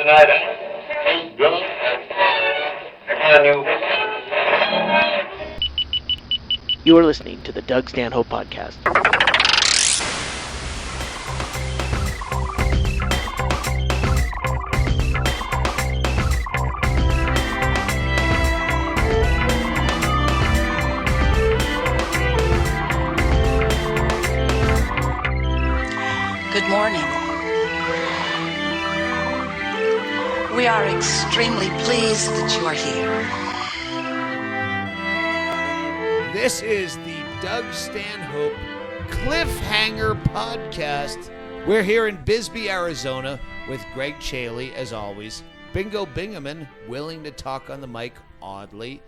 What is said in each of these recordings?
tonight. Hey, Billy. Can you? You are listening to the Doug Stanhope Podcast. Good morning. We are extremely pleased that you are here. This is the Doug Stanhope Cliffhanger Podcast. We're here in Bisbee, Arizona with Greg Chaille, as always. Bingo Bingaman, willing to talk on the mic, oddly.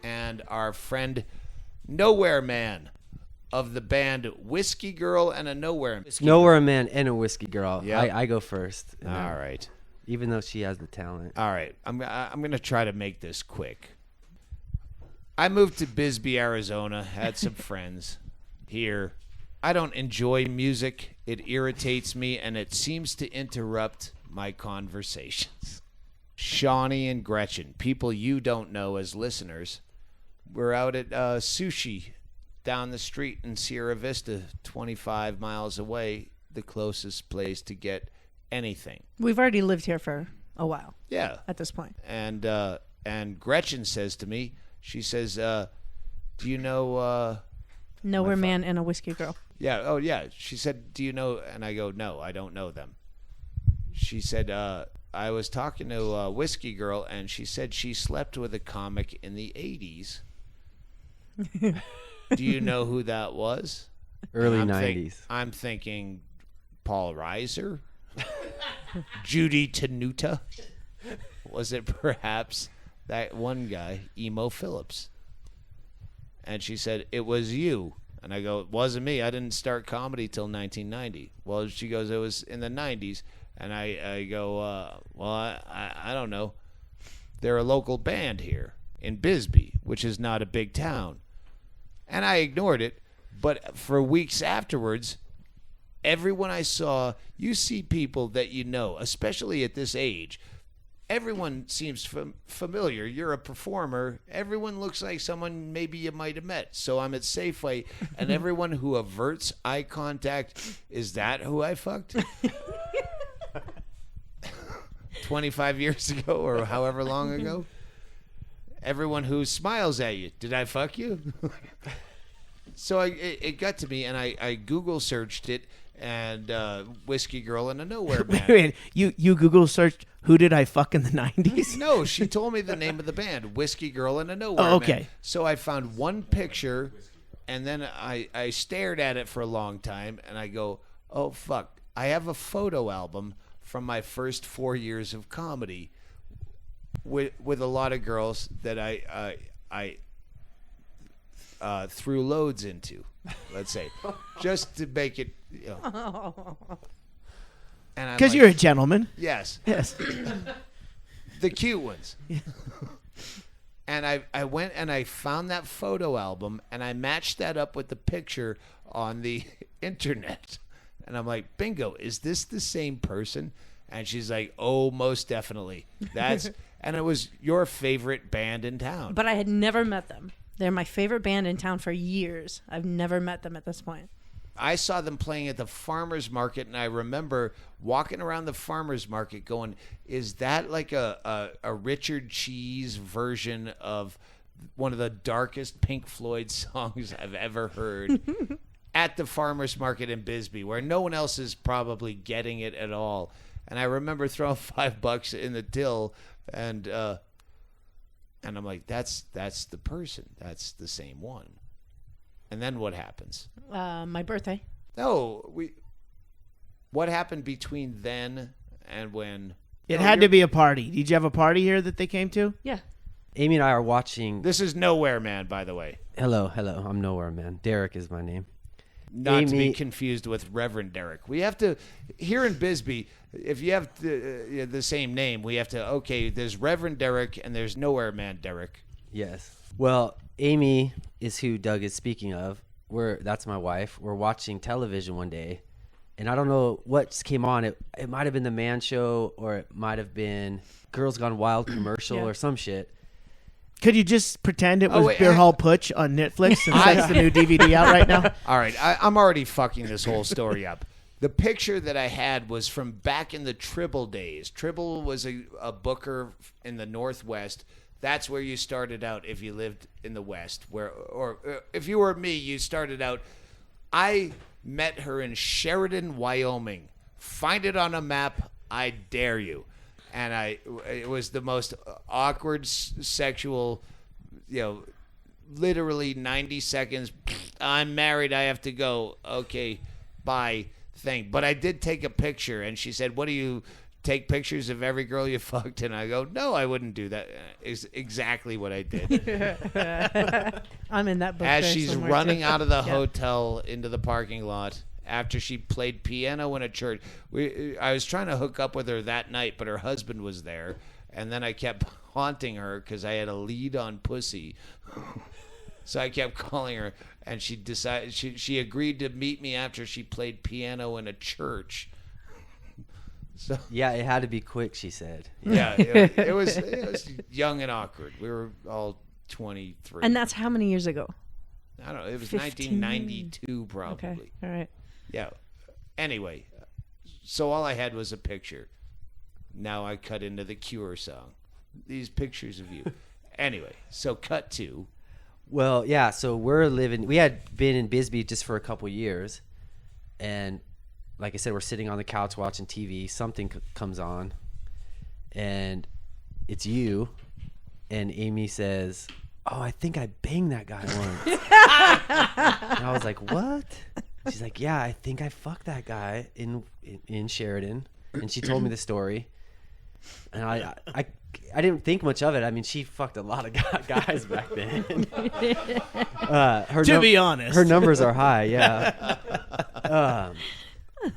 And our friend Nowhere Man of the band Whiskey Girl and a Nowhere Man and a Whiskey Girl. Yep. I go first. All right. Even though she has the talent. All right. I'm going to try to make this quick. I moved to Bisbee, Arizona, had some friends here. I don't enjoy music. It irritates me, and it seems to interrupt my conversations. Shawnee and Gretchen, people you don't know as listeners, we're out at Sushi down the street in Sierra Vista, 25 miles away, the closest place to get anything. We've already lived here for a while. Yeah. At this point. And Gretchen says to me, she says, do you know... Nowhere Man and a Whiskey Girl. Yeah. Oh, yeah. She said, do you know? And I go, no, I don't know them. She said, I was talking to Whiskey Girl, and she said she slept with a comic in the 80s. Do you know who that was? Early 90s. I'm thinking Paul Reiser? Judy Tenuta? Was it perhaps that one guy, Emo Phillips? And she said, it was you. And I go, it wasn't me. I didn't start comedy till 1990. Well, she goes, it was in the 90s. And I go, well, I don't know. They're a local band here in Bisbee, which is not a big town. And I ignored it. But for weeks afterwards, everyone I saw, you see people that you know, especially at this age. Everyone seems familiar. You're a performer. Everyone looks like someone maybe you might have met. So I'm at Safeway, and everyone who averts eye contact, is that who I fucked? 25 years ago or however long ago? Everyone who smiles at you, did I fuck you? So it got to me, and I Google searched it, and Whiskey Girl and a Nowhere Man. Wait, you Google searched who did I fuck in the 90s? No, she told me the name of the band, Whiskey Girl and a Nowhere Man. Okay. So I found one picture, and then I stared at it for a long time, and I go, oh, fuck. I have a photo album from my first 4 years of comedy with a lot of girls that I threw loads into, let's say, just to make it, you know. Because you're a gentleman. Yes. Yes. The cute ones. And I went and I found that photo album, and I matched that up with the picture on the internet. And I'm like, bingo, is this the same person? And she's like, oh, most definitely. And it was your favorite band in town. But I had never met them. They're my favorite band in town for years. I've never met them at this point. I saw them playing at the farmer's market, and I remember walking around the farmer's market going, is that like a Richard Cheese version of one of the darkest Pink Floyd songs I've ever heard at the farmer's market in Bisbee, where no one else is probably getting it at all? And I remember throwing $5 in the till, and I'm like, that's the person. That's the same one. And then what happens? My birthday. No, what happened between then and when? It had to be a party. Did you have a party here that they came to? Yeah. Amy and I are watching. This is Nowhere Man, by the way. Hello. I'm Nowhere Man. Derrick is my name. Not to be confused with Reverend Derrick. We have to, here in Bisbee, if you have the same name, we have to, okay, there's Reverend Derrick and there's Nowhere Man Derrick. Yes. Well, Amy is who Doug is speaking of. That's my wife. We're watching television one day, and I don't know what came on. It might have been the Man Show, or it might have been Girls Gone Wild commercial or some shit. Could you just pretend it was wait, Beer Hall Putsch on Netflix since that's the new DVD out right now? All right, I'm already fucking this whole story up. The picture that I had was from back in the Tribble days. Tribble was a booker in the Northwest. That's where you started out if you lived in the West. Or if you were me, you started out. I met her in Sheridan, Wyoming. Find it on a map. I dare you. And it was the most awkward sexual, literally 90 seconds. I'm married. I have to go. Okay, bye. Thing. But I did take a picture, and she said, "What do you take pictures of every girl you fucked?" And I go, "No, I wouldn't do that." Is exactly what I did. I'm in that book. As there she's somewhere, running too. out of the hotel into the parking lot after she played piano in a church. I was trying to hook up with her that night, but her husband was there, and then I kept haunting her because I had a lead on pussy. So I kept calling her, and she decided she agreed to meet me after she played piano in a church. So Yeah, it had to be quick, she said. yeah, it was young and awkward. We were all 23. And that's how many years ago? I don't know. It was 15. 1992 probably. Okay, all right. Yeah. Anyway, so all I had was a picture. Now I cut into the Cure song. These pictures of you. Anyway, so cut to. Well, yeah, so we had been in Bisbee just for a couple years, and like I said, we're sitting on the couch watching TV. Something comes on, and it's you, and Amy says, "Oh, I think I banged that guy once." And I was like, "What?" She's like, "Yeah, I think I fucked that guy in Sheridan," and she told me the story, and I didn't think much of it. I mean, she fucked a lot of guys back then. To be honest. her numbers are high. Yeah.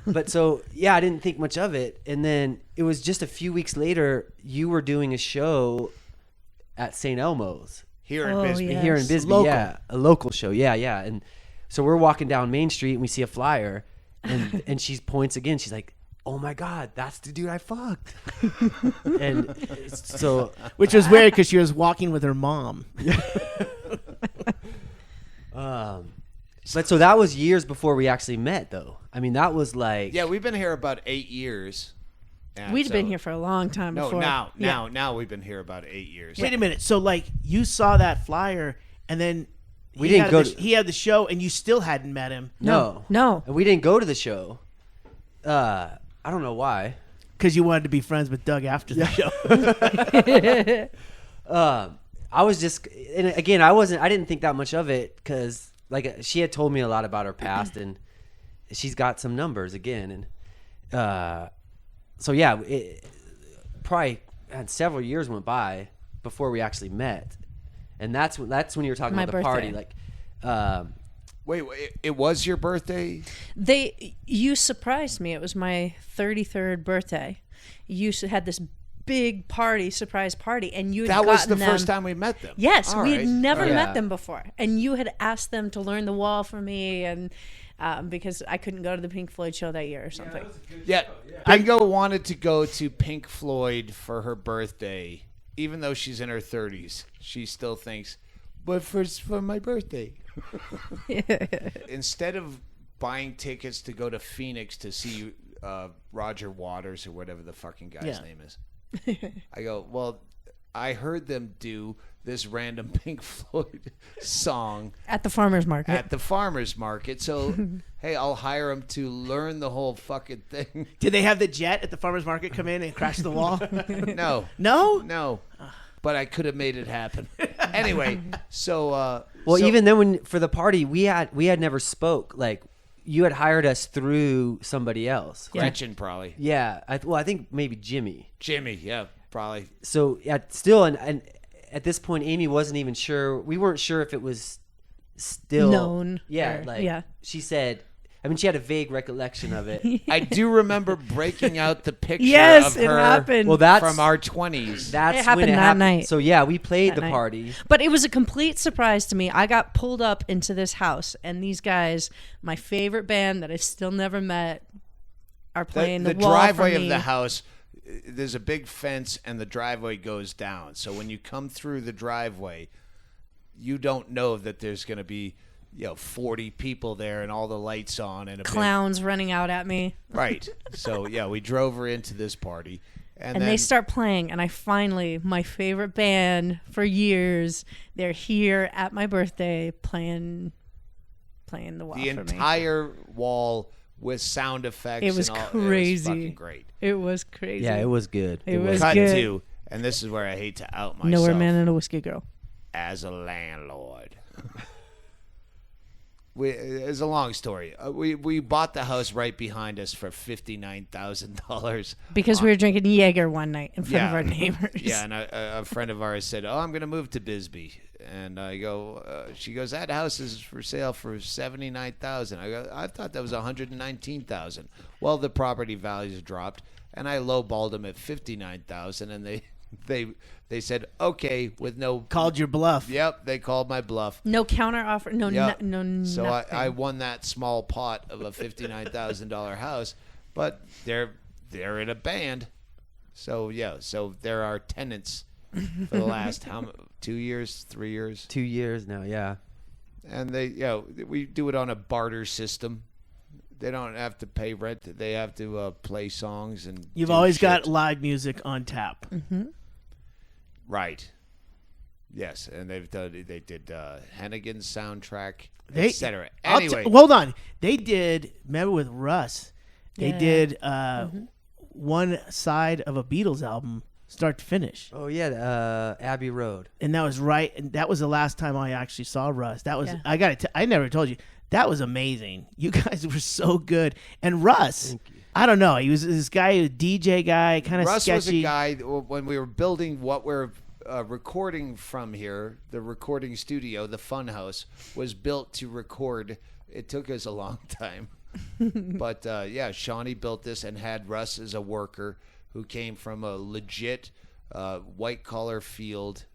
But so, yeah, I didn't think much of it. And then it was just a few weeks later, you were doing a show at St. Elmo's. Here in Oh, Bisbee. yeah. Here in Yes. Bisbee, Local. yeah. A local show, yeah. And so we're walking down Main Street, and we see a flyer, and she points again. She's like, "Oh, my God, that's the dude I fucked." And so... Which was weird because she was walking with her mom. But so that was years before we actually met, though. I mean, that was like... Yeah, we've been here about 8 years. And We'd so- been here for a long time No, before. now we've been here about 8 years. Wait a minute. So, like, you saw that flyer, and then We didn't go to- he had the show, and you still hadn't met him No. No. And we didn't go to the show. I don't know why. because you wanted to be friends with Doug after the show. I was just... And again, I didn't think that much of it because, like, she had told me a lot about her past, and she's got some numbers again. And so, yeah, probably had several years went by before we actually met. And that's when you were talking My about the party. birthday. Like, Wait, it was your birthday? You surprised me. It was my 33rd birthday. You had this big party, surprise party, and you had That was gotten the them, first time we met them. Yes, All we right. had never All right. met them before, and you had asked them to learn the wall for me, and because I couldn't go to the Pink Floyd show that year or something. Yeah, Bingo wanted to go to Pink Floyd for her birthday, even though she's in her 30s. She still thinks, but for my birthday. Instead of buying tickets to go to Phoenix to see Roger Waters or whatever the fucking guy's name is, I go, well, I heard them do this random Pink Floyd song At the farmer's market. at the farmer's market. So, hey, I'll hire them to learn the whole fucking thing. Did they have the jet at the farmer's market come in and crash the wall? No. No? No. But I could have made it happen. Anyway, so... well, so- even then, for the party, we had never spoke. Like, you had hired us through somebody else. Gretchen, probably. Yeah. I think maybe Jimmy. Jimmy, yeah, probably. So yeah, still, and at this point, Amy wasn't even sure. We weren't sure if it was still Known Yeah, or- like yeah. she said. I mean, she had a vague recollection of it. I do remember breaking out the picture Yes, of it her happened. Well, that's from our 20s. That's It happened when it that happened. night. So yeah, we played That the night. party. But it was a complete surprise to me. I got pulled up into this house, and these guys, my favorite band that I still never met, are playing the, the wall driveway for of me. the house. There's a big fence, and the driveway goes down. So when you come through the driveway, you don't know that there's going to be 40 people there and all the lights on and a Clowns running out at me. right. So yeah, we drove her into this party, and then They start playing, and I finally, my favorite band for years, they're here at my birthday playing the wall the for me. entire wall with sound effects. It was and all, crazy. It was fucking great. It was crazy. Yeah, it was good. It was Cut good. to, and this is where I hate to out myself. Nowhere Man and a Whiskey Girl. As a landlord. It's a long story. We bought the house right behind us for $59,000 Because we were drinking Jaeger one night in front of our neighbors. Yeah, and a friend of ours said, "Oh, I'm going to move to Bisbee," and I go. She goes, "That house is for sale for $79,000." I go, "I thought that was $119,000." Well, the property values dropped, and I lowballed them at $59,000, and they said okay with no. Called your bluff. Yep, they called my bluff. No counter offer. No, Yep. no, So nothing. I won that small pot of a $59,000 house, but they're in a band, so yeah. So there are tenants for the last 2 years, 3 years, 2 years now. Yeah. and we do it on a barter system. They don't have to pay rent. They have to play songs and. You've do always shit. got live music on tap. Right. Yes, and they did Hennigan's soundtrack, They- etc. I'll Anyway, hold on. They did. Remember with Russ, they Yeah. did one side of a Beatles album, start to finish, Oh yeah, Abbey Road. and that was right. And that was the last time I actually saw Russ. That was Yeah. I never told you that was amazing. You guys were so good. And Russ, I don't know. He was this guy, a DJ guy, kind of Russ sketchy. was a guy when we were building what we're recording from here. The recording studio, the Funhouse, was built to record. It took us a long time, but yeah, Shawnee built this and had Russ as a worker who came from a legit white collar field.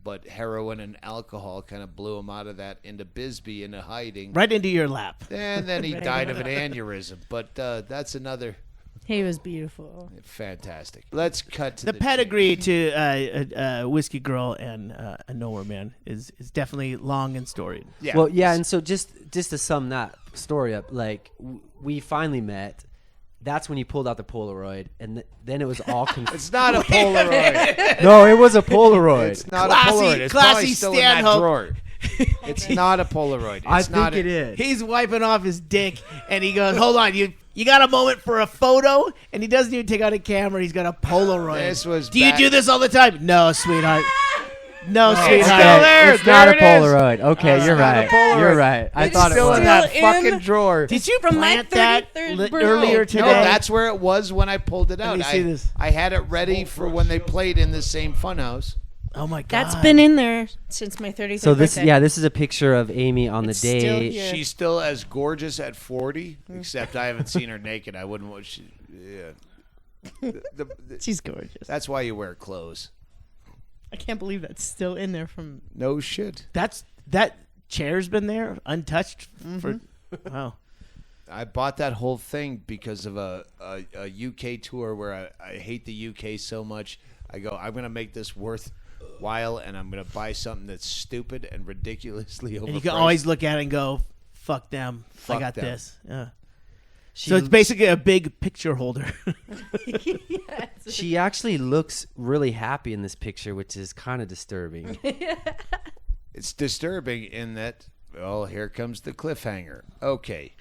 But heroin and alcohol kind of blew him out of that into Bisbee into hiding. right into your lap. And then he died of an aneurysm. But that's another He was beautiful. fantastic. Let's cut to The pedigree to Whiskey Girl and a Nowhere Man is definitely long and storied. Yeah. Well, yeah, and so just to sum that story up, like we finally met. That's when you pulled out the Polaroid, and then it was all It's not a Polaroid. No, it was a Polaroid. It's not Classy- a Polaroid. It's classy probably still in Stanhope. that drawer. It's not a Polaroid. It's I not think it is. He's wiping off his dick, and he goes, "Hold on, you got a moment for a photo?" And he doesn't even take out a camera. He's got a Polaroid. This was Do you back- do this all the time? No, sweetheart. No, It's sweetheart. still there. It's not There a it is. Polaroid. Okay, you're not a right. Polaroid. You're right. I It's thought it still was. in that Still fucking in- drawer. Did you From my plant that 33rd birthday. earlier today? No, that's where it was when I pulled it out. me see this. I had it ready for when they played in the same Funhouse. Oh my god. That's been in there since my 33rd So this, birthday. yeah, this is a picture of Amy on It's the still day. here. She's still as gorgeous at 40, except I haven't seen her naked. I wouldn't want. Yeah. She's gorgeous. That's why you wear clothes. I can't believe that's still in there from. No shit. That chair's been there untouched for. Wow. I bought that whole thing because of a UK tour where I hate the UK so much. I go, I'm going to make this worthwhile, and I'm going to buy something that's stupid and ridiculously overpriced. And you can always look at it and go, "Fuck them. Fuck I got them. this." Yeah. She, So it's basically a big picture holder. she actually looks really happy in this picture, which is kind of disturbing. It's disturbing in that, well, here comes the cliffhanger. Okay.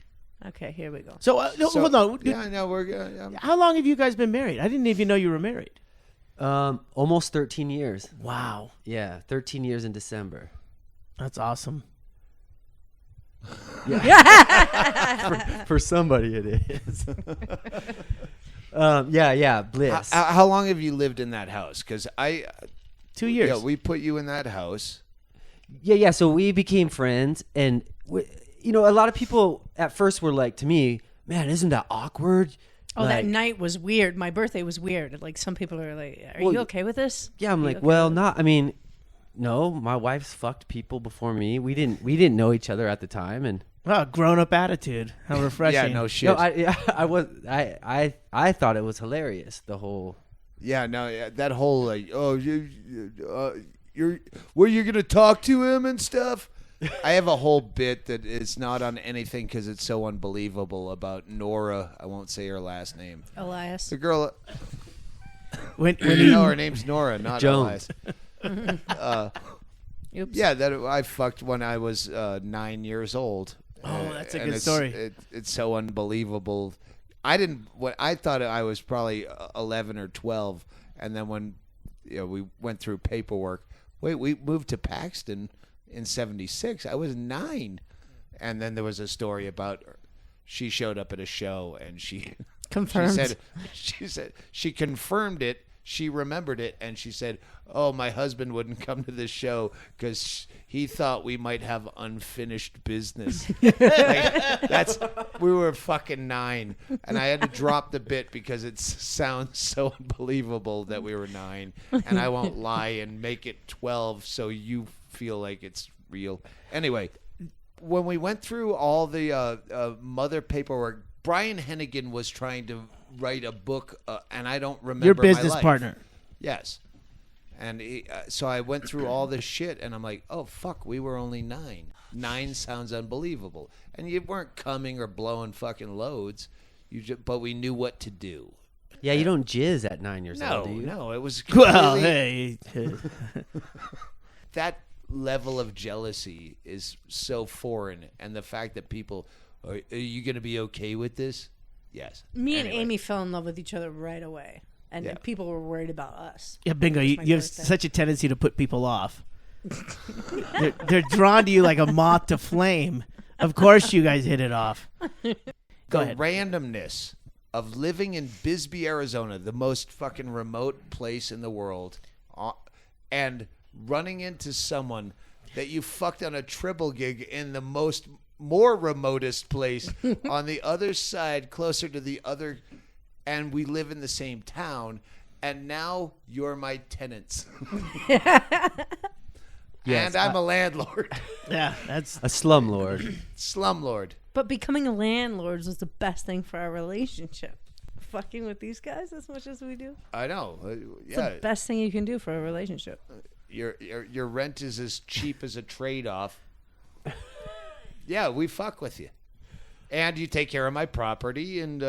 Okay, here we go. So, no, So- hold on. Yeah, no, we're How long have you guys been married? I didn't even know you were married. Almost 13 years. Wow. Yeah, 13 years in December. That's awesome. For somebody, it is. Yeah, bliss. How long have you lived in that house? Because 2 years. Yeah, we put you in that house. Yeah. So we became friends, and a lot of people at first were like to me, "Man, isn't that awkward?" Oh, that Like, night was weird. My birthday was weird. Like some people are like, "Are Well, you okay with this?" Yeah, I'm Are you like, okay well, with not. I mean, no, my wife's fucked people before me. We didn't know each other at the time, and Oh, grown-up attitude. How refreshing. Yeah, no shit. No, I thought it was hilarious. The whole. Yeah, no, yeah, that whole like, you're were you gonna talk to him and stuff? I have a whole bit that is not on anything because it's so unbelievable about Nora. I won't say her last name. Elias. The girl. When Her name's Nora, not Jones. Elias. Oops. Yeah, that I fucked when I was 9 years old. Oh, that's a And good story. It's so unbelievable. I thought I was probably 11 or 12, and then when we went through paperwork. Wait, we moved to Paxton in '76. I was 9, and then there was a story about she showed up at a show and she Confirmed. She said she confirmed it. She remembered it, and she said, "Oh, my husband wouldn't come to this show because he thought we might have unfinished business." We were fucking 9, and I had to drop the bit because it sounds so unbelievable that we were 9, and I won't lie and make it 12 so you feel like it's real. Anyway, when we went through all the mother paperwork, Brian Hennigan was trying to write a book, and I don't remember your my business life. partner. Yes. And so I went through all this shit, and I'm like, oh, fuck, we were only 9. 9 sounds unbelievable. And you weren't coming or blowing fucking loads, but we knew what to do. Yeah, you don't jizz at 9 years No, old, do you? no, it was Well, completely- hey. that level of jealousy is so foreign, and the fact that people, are you going to be okay with this? Yes. Me and Anyway. Amy fell in love with each other right away, and Yeah. people were worried about us. Yeah, bingo. You my have birthday. such a tendency to put people off. they're drawn to you like a moth to flame. Of course, you guys hit it off. Go ahead. Randomness of living in Bisbee, Arizona, the most fucking remote place in the world, and running into someone that you fucked on a tribble gig in the more remotest place on the other side, closer to the other, and we live in the same town, and now you're my tenants. Yes, and I'm a landlord. Yeah, that's A slumlord. Slumlord. But becoming landlords was the best thing for our relationship. Fucking with these guys as much as we do. I know. It's Yeah. the best thing you can do for a relationship. Your rent is as cheap as a trade-off. Yeah, we fuck with you, and you take care of my property, and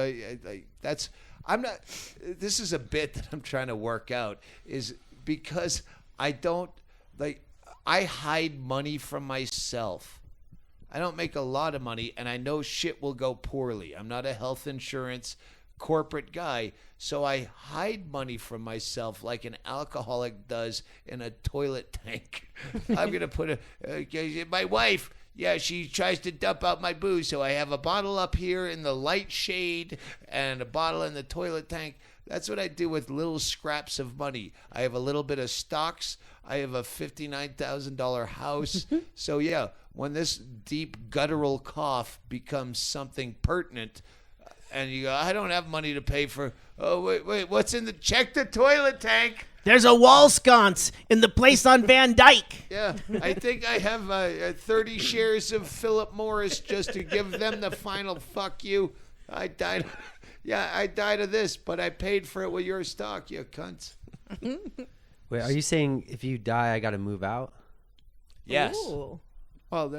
that's. I'm not. This is a bit that I'm trying to work out, is because I don't like. I hide money from myself. I don't make a lot of money, and I know shit will go poorly. I'm not a health insurance corporate guy, so I hide money from myself like an alcoholic does in a toilet tank. I'm gonna put my wife. Yeah, she tries to dump out my booze, so I have a bottle up here in the light shade and a bottle in the toilet tank. That's what I do with little scraps of money. I have a little bit of stocks. I have a $59,000 house. So yeah, when this deep guttural cough becomes something pertinent, and you go, I don't have money to pay for. Oh wait, what's in the? Check the toilet tank. there's a wall sconce in the place on Van Dyke. Yeah, I think I have 30 shares of Philip Morris just to give them the final fuck you. I died. Yeah, I died of this, but I paid for it with your stock, you cunts. Wait, are you saying if you die, I got to move out? Yes. Ooh. Well,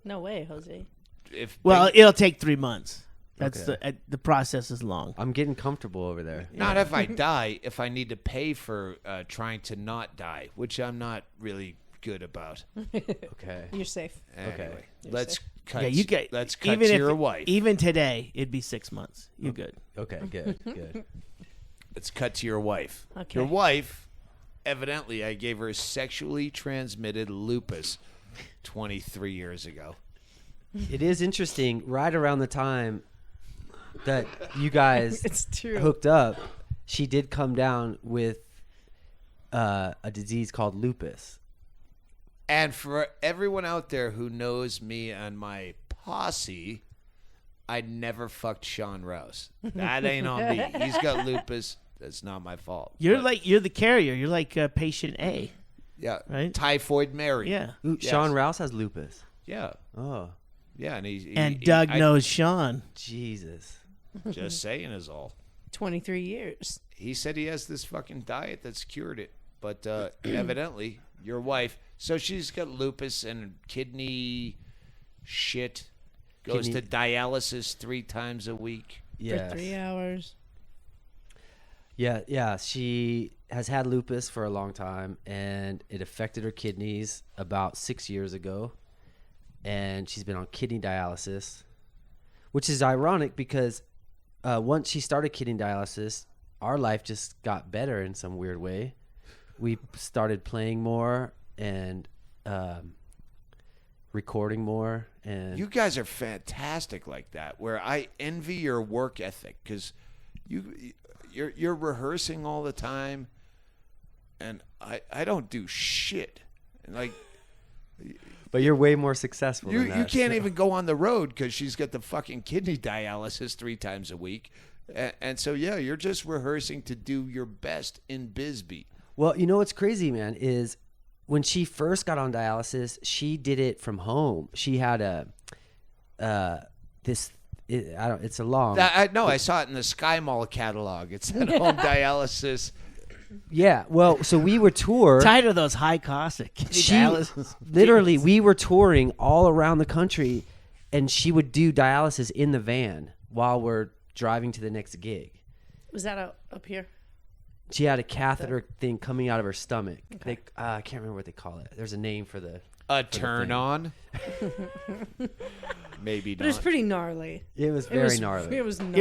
No way, Jose. if Well, it'll take 3 months. That's Okay. the process is long. I'm getting comfortable over there. not if I die, if I need to pay for trying to not die, which I'm not really good about. Okay. You're safe. Anyway, let's cut. Yeah, you get. Let's cut even to if, your wife. Even today, it'd be 6 months. You're good. Okay, good, good. Let's cut to your wife. Okay. Your wife, evidently, I gave her sexually transmitted lupus 23 years ago. It is interesting, right around the time that you guys It's true. hooked up, she did come down with a disease called lupus. And for everyone out there who knows me and my posse, I never fucked Sean Rouse. That ain't on me. He's got lupus. That's not my fault. You're But, you're the carrier. You're like patient A. yeah, right? Typhoid Mary. Yeah. Ooh, Yes. Sean Rouse has lupus. Yeah. Oh. Yeah, and And Doug knows Sean. Jesus. Just saying is all. 23 years. He said he has this fucking diet that's cured it, but evidently your wife. So she's got lupus and kidney shit. Goes to dialysis 3 times a week. Yeah. For 3 hours. Yeah. She has had lupus for a long time, and it affected her kidneys about 6 years ago. And she's been on kidney dialysis, which is ironic because once she started kidney dialysis, our life just got better in some weird way. We started playing more and recording more. And You guys are fantastic like that. Where I envy your work ethic because you're rehearsing all the time, and I don't do shit. And like. But you're way more successful than that. You can't even go on the road because she's got the fucking kidney dialysis 3 times a week. And so, yeah, you're just rehearsing to do your best in Bisbee. Well, you know what's crazy, man, is when she first got on dialysis, she did it from home. She had it's a long. I saw it in the Sky Mall catalog. It's at home dialysis. Yeah, well, so we were tour. Tired of those high costs at kidney dialysis. Literally, we were touring all around the country, and she would do dialysis in the van while we're driving to the next gig. Was that up here? She had a catheter thing coming out of her stomach. Okay. I can't remember what they call it. There's a name for the turn on. Maybe But not. it was pretty gnarly. It was very gnarly. It was gnarly.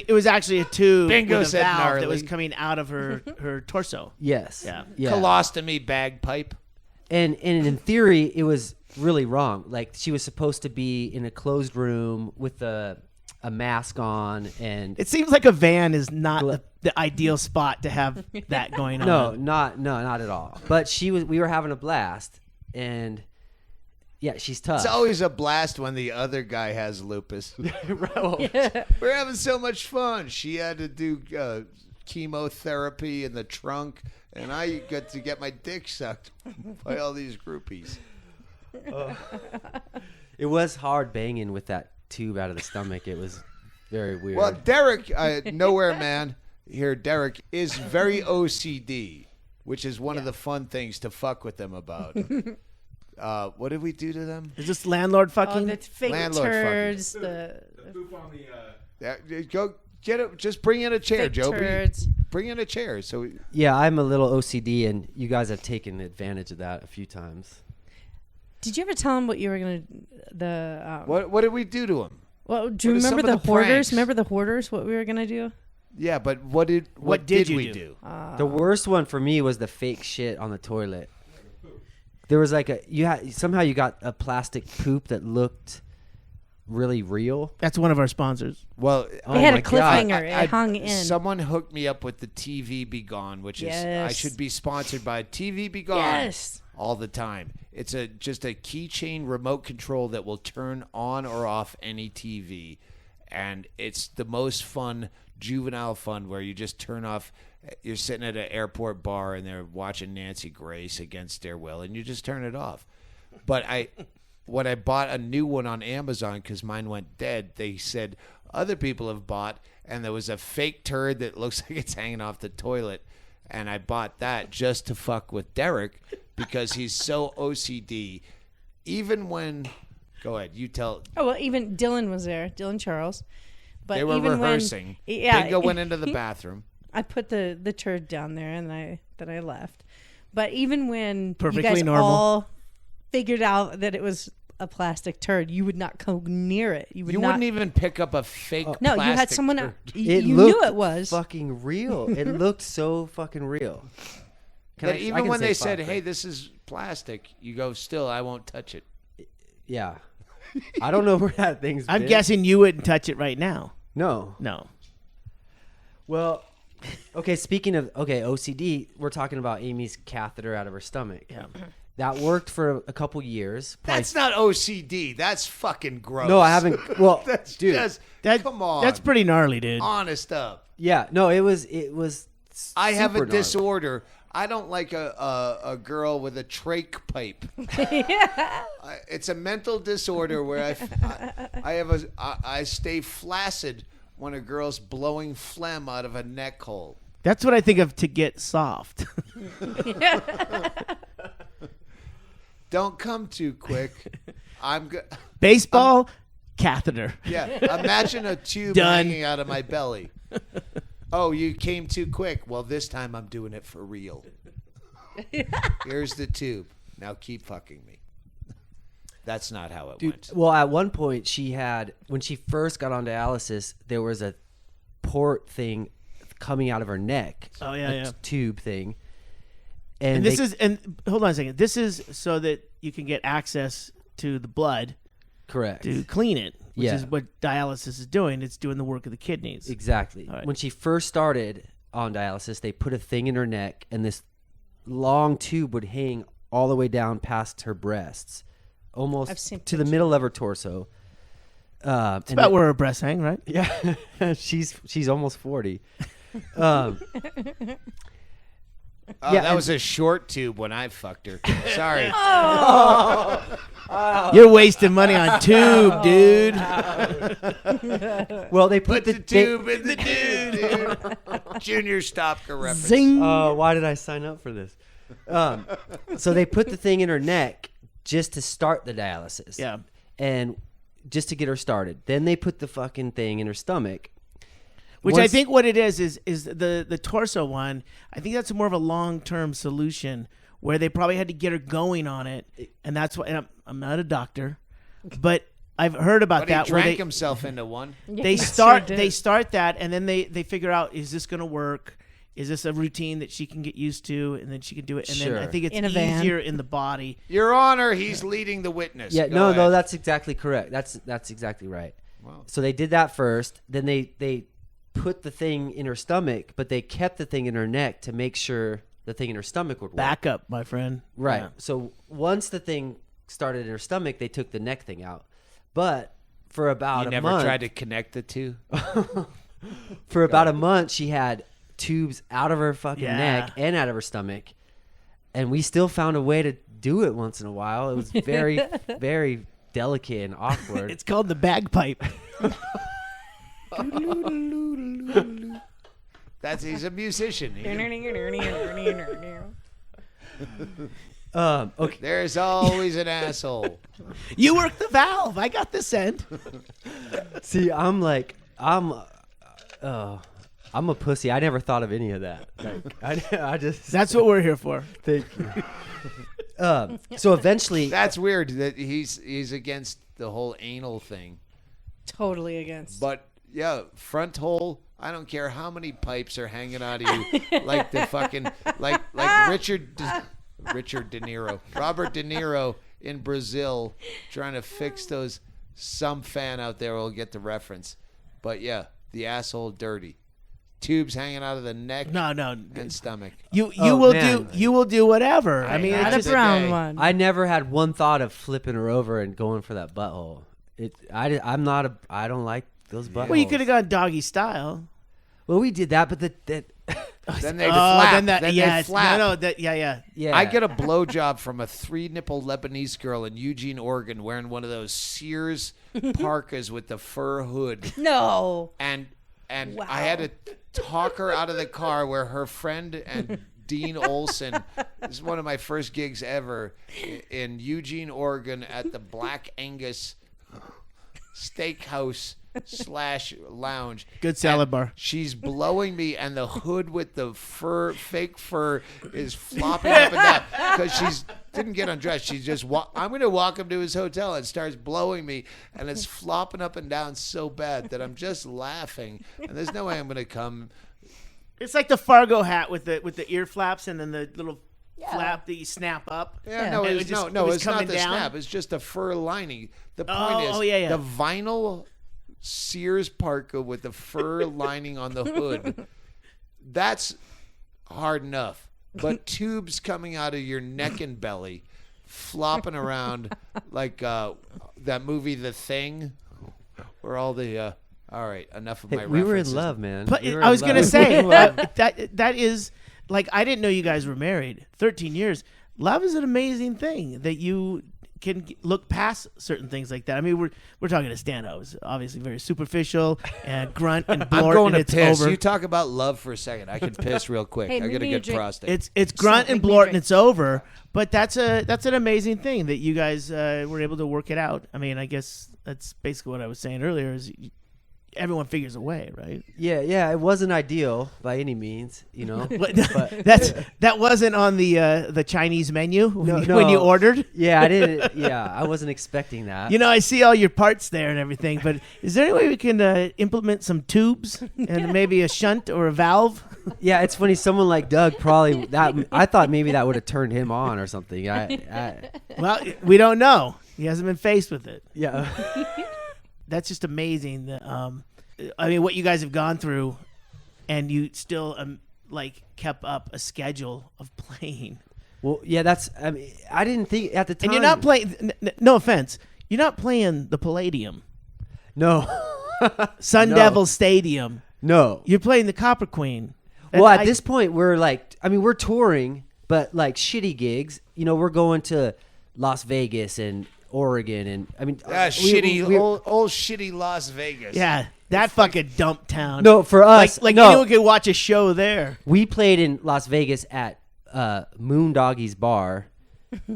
It was actually a tube Bingo with a said valve gnarly. that was coming out of her torso. Yes. Yeah. Colostomy bagpipe. And in theory, it was really wrong. Like, she was supposed to be in a closed room with a mask on, and It seems like a van is not the ideal spot to have that going on. no, not at all. But we were having a blast, and yeah, she's tough. It's always a blast when the other guy has lupus. We're having so much fun. She had to do chemotherapy in the trunk, and I got to get my dick sucked by all these groupies. It was hard banging with that tube out of the stomach. It was very weird. Well, Derrick, nowhere man here, Derrick is very OCD, which is one of the fun things to fuck with them about. What did we do to them? Is this landlord fucking? The fake Landlord turds. fucking. The Poop on the. Go get it. Just bring in a chair, fake Jobi. turds. Bring in a chair. So yeah, I'm a little OCD, and you guys have taken advantage of that a few times. Did you ever tell him what you were gonna what did we do to him? Well, do you What are remember some the of the hoarders? pranks? Remember the hoarders? What we were gonna do? Yeah, but what did you we do? The worst one for me was the fake shit on the toilet. There was like somehow you got a plastic poop that looked really real. That's one of our sponsors. Well, They had my a God. cliffhanger. It hung in. Someone hooked me up with the TV Be Gone, which is I Yes. should be sponsored by TV Be Gone Yes. all the time. It's just a keychain remote control that will turn on or off any TV, and it's the most fun, juvenile fun where you just turn off. You're sitting at an airport bar and they're watching Nancy Grace against their will, and you just turn it off. But when I bought a new one on Amazon because mine went dead, they said other people have bought, and there was a fake turd that looks like it's hanging off the toilet, and I bought that just to fuck with Derrick because he's so OCD. Even when, go ahead, you tell. Oh well, even Dylan was there. Dylan Charles. But They were even rehearsing. When, yeah, Bingo went into the bathroom. I put the turd down there, and I left. But even when Perfectly you guys normal. all figured out that it was a plastic turd, you would not go near it. You Wouldn't even pick up a fake. No, you had plastic someone. turd. You knew it was. fucking real. It looked so fucking real. That I even can when say they fuck, said, but- "Hey, this is plastic," you go, "Still, I won't touch it." Yeah. I don't know where that thing's I'm been. guessing you wouldn't touch it right now. No. No. Well, okay, speaking of OCD, we're talking about Amy's catheter out of her stomach. Yeah. That worked for a couple years. That's not OCD. That's fucking gross. No, I haven't. Well, That's dude. just That, come on. That's pretty gnarly, dude. honest up. Yeah, no, it was I have a super gnarly. disorder. I don't like a girl with a trach pipe. It's a mental disorder where I stay flaccid when a girl's blowing phlegm out of a neck hole. That's what I think of to get soft. Don't come too quick. Baseball catheter. Yeah, imagine a tube Done. hanging out of my belly. Oh, you came too quick. Well, this time I'm doing it for real. Here's the tube. Now keep fucking me. That's not how it went. Well, at one point when she first got on dialysis, there was a port thing coming out of her neck. Oh, yeah, a yeah. tube thing. And this is hold on a second. This is so that you can get access to the blood correct. to clean it, which Yeah. is what dialysis is doing. It's doing the work of the kidneys. Exactly. All right. When she first started on dialysis, they put a thing in her neck, and this long tube would hang all the way down past her breasts, I've almost seen to the middle of her torso. It's about where her breasts hang, right? Yeah, she's almost 40. Oh, yeah, that and- was a short tube when I fucked her. Sorry. You're wasting money on tube, dude. Well, they Put put the tube in the dude. Junior Stopka reference. Zing. Why did I sign up for this? So they put the thing in her neck just to start the dialysis. Yeah. And just to get her started. Then they put the fucking thing in her stomach. Which I Once- think what it is the torso one. I think that's more of a long-term solution where they probably had to get her going on it, and that's why. And I'm not a doctor, but I've heard about But he that where drank they himself into one. they start that, and then they figure out, is this going to work? Is this a routine that she can get used to, and then she can do it? And then I Sure. think it's In a van. easier in the body. Your Honor, he's leading the witness. Yeah, Go no, ahead. that's exactly correct. That's exactly right. Wow. So they did that first. Then they put the thing in her stomach, but they kept the thing in her neck to make sure the thing in her stomach would work. Back up, my friend. Right. Yeah. So once the thing started in her stomach, they took the neck thing out. But for about You a never month, tried to connect the two? for about a month, she had tubes out of her fucking Yeah. neck and out of her stomach, and we still found a way to do it once in a while. It was very, very delicate and awkward. It's called the bagpipe. He's a musician. Okay. There's always an asshole. You work the valve. I got this end. See, I'm a pussy. I never thought of any of that. Like, I just That's what we're here for. think. So eventually, That's weird that he's against the whole anal thing. Totally against. But yeah, front hole. I don't care how many pipes are hanging out of you, like the fucking like Robert De Niro in Brazil, trying to fix those. Some fan out there will get the reference, but yeah, the asshole dirty, tubes hanging out of the neck No. and stomach. You Oh, will man. do whatever. I mean, had it's Not just, a brown today. one. I never had one thought of flipping her over and going for that butthole. I don't like those buttholes. well, you could have gone doggy style. Well, we did that, but that Then they Oh, flap. then that, then yeah, they flap. no, that, yeah. yeah. I get a blowjob from a 3-nipple Lebanese girl in Eugene, Oregon, wearing one of those Sears parkas with the fur hood, No. and Wow. I had to talk her out of the car where her friend and Dean Olson. This is one of my first gigs ever in Eugene, Oregon, at the Black Angus Steakhouse / lounge. Good salad And bar. She's blowing me, and the hood with the fake fur, is flopping up and down because she's didn't get undressed. She's just I'm going to walk him to his hotel, and starts blowing me, and it's flopping up and down so bad that I'm just laughing, and there's no way I'm going to come. It's like the Fargo hat with the ear flaps and then the little flap that you snap up. Yeah, no, And it's, it was no, just it's not coming the down? snap. It's just a fur lining. The point Oh, is yeah. the vinyl Sears parka with the fur lining on the hood. That's hard enough. But tubes coming out of your neck and belly, flopping around like that movie The Thing, where all the All right, enough of my we were in references. love, man. But We were I in was gonna love. say that is like I didn't know you guys were married 13 years. Love is an amazing thing that you can look past certain things like that. I mean, we're talking to Stanhope. It's obviously very superficial and grunt and blurt. I'm going and to it's piss. over. You talk about love for a second. I can piss real quick. Hey, I got a make me a good drink. prostate. It's grunt and Make me blurt and drink. it's over. But that's an amazing thing that you guys were able to work it out. I mean, I guess that's basically what I was saying earlier. Is everyone figures a way, right? Yeah. It wasn't ideal by any means, you know. But But that wasn't on the Chinese menu when you no. ordered. yeah, I didn't. Yeah, I wasn't expecting that. You know, I see all your parts there and everything, but is there any way we can implement some tubes and maybe a shunt or a valve? Yeah, it's funny. Someone like Doug probably that. I thought maybe that would have turned him on or something. Well, we don't know. He hasn't been faced with it. Yeah. That's just amazing. That, I mean, what you guys have gone through, and you still like kept up a schedule of playing. Well, yeah, that's. I mean, I didn't think at the time. And you're not playing. No offense, you're not playing the Palladium, No. Sun No. Devil Stadium. No. You're playing the Copper Queen. And Well, at this point, we're like, I mean, we're touring, but like shitty gigs. You know, we're going to Las Vegas and Oregon, and I mean, Old shitty Las Vegas. yeah, that fucking dump town. No, for us, like no. anyone could watch a show there. We played in Las Vegas at Moondoggy's Bar.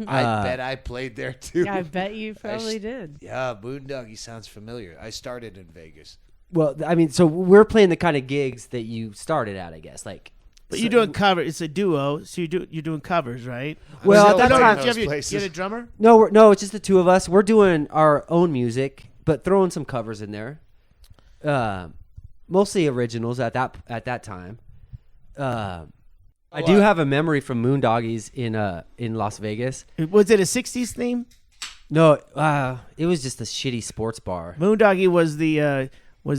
I bet I played there too. Yeah, I bet you probably did. Yeah, Boondoggy sounds familiar. I started in Vegas. Well, I mean, so we're playing the kind of gigs that you started at, I guess. Like, But you're doing cover. It's a duo, so you're doing covers, right? Well, still at that playing time, those Do you places. get a drummer? no, it's just the two of us. We're doing our own music, but throwing some covers in there. Mostly originals at that time. I do have a memory from Moondoggies in Las Vegas. Was it a '60s theme? No, it was just a shitty sports bar. Moondoggy was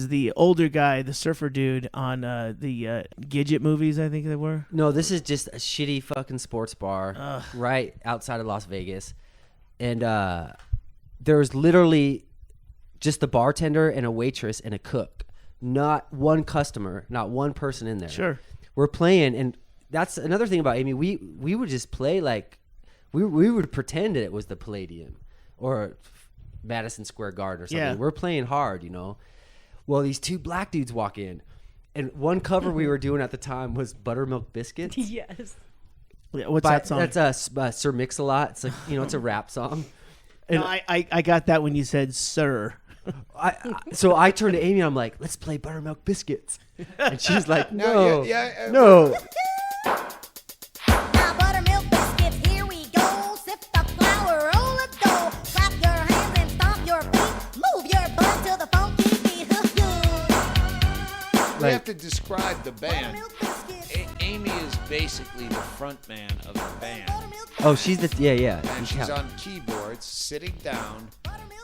the older guy, the surfer dude on the Gidget movies. I think they were. No, this is just a shitty fucking sports bar right outside of Las Vegas. And there was literally just the bartender and a waitress and a cook. Not one customer, not one person in there. Sure. We're playing, and that's another thing about Amy. We would just play like we would pretend that it was the Palladium or Madison Square Garden or something. Yeah. We're playing hard, you know. Well, these two black dudes walk in, and one cover we were doing at the time was Buttermilk Biscuits. Yes. Yeah, what's By- that song? That's Sir Mix-a-Lot. It's like, you know, it's a rap song. no, I got that when you said "Sir." So I turned to Amy and I'm like, let's play Buttermilk Biscuits. And she's like, No, no, yeah, no. Now buttermilk biscuits, here we go. Sip the flour, roll the dough. Clap your hands and stomp your feet. Move your butt to the funky beat. we have to describe the band. Buttermilk biscuits. Amy is basically the front man of the band. Oh, she's the, yeah. And she's on keyboards, sitting down,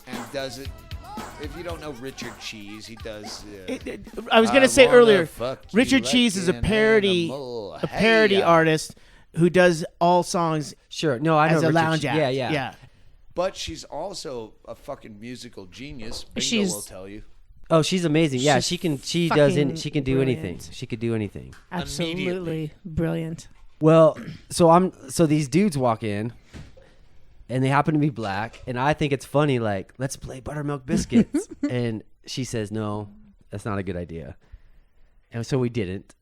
and does it. If you don't know Richard Cheese, he does. I was gonna say wanna earlier, fuck you Richard like Cheese is a an parody, animal. a parody Hey-ya. artist who does all songs Sure. No, I know as a Richard lounge Che- act. Yeah. But she's also a fucking musical genius. Bingo She's- will tell you. Oh, she's amazing. Yeah, She's she can do fucking anything. brilliant. She could do anything. Absolutely brilliant. Well, so these dudes walk in and they happen to be black, and I think it's funny, like, let's play Buttermilk Biscuits. And she says, no, that's not a good idea. And so we didn't.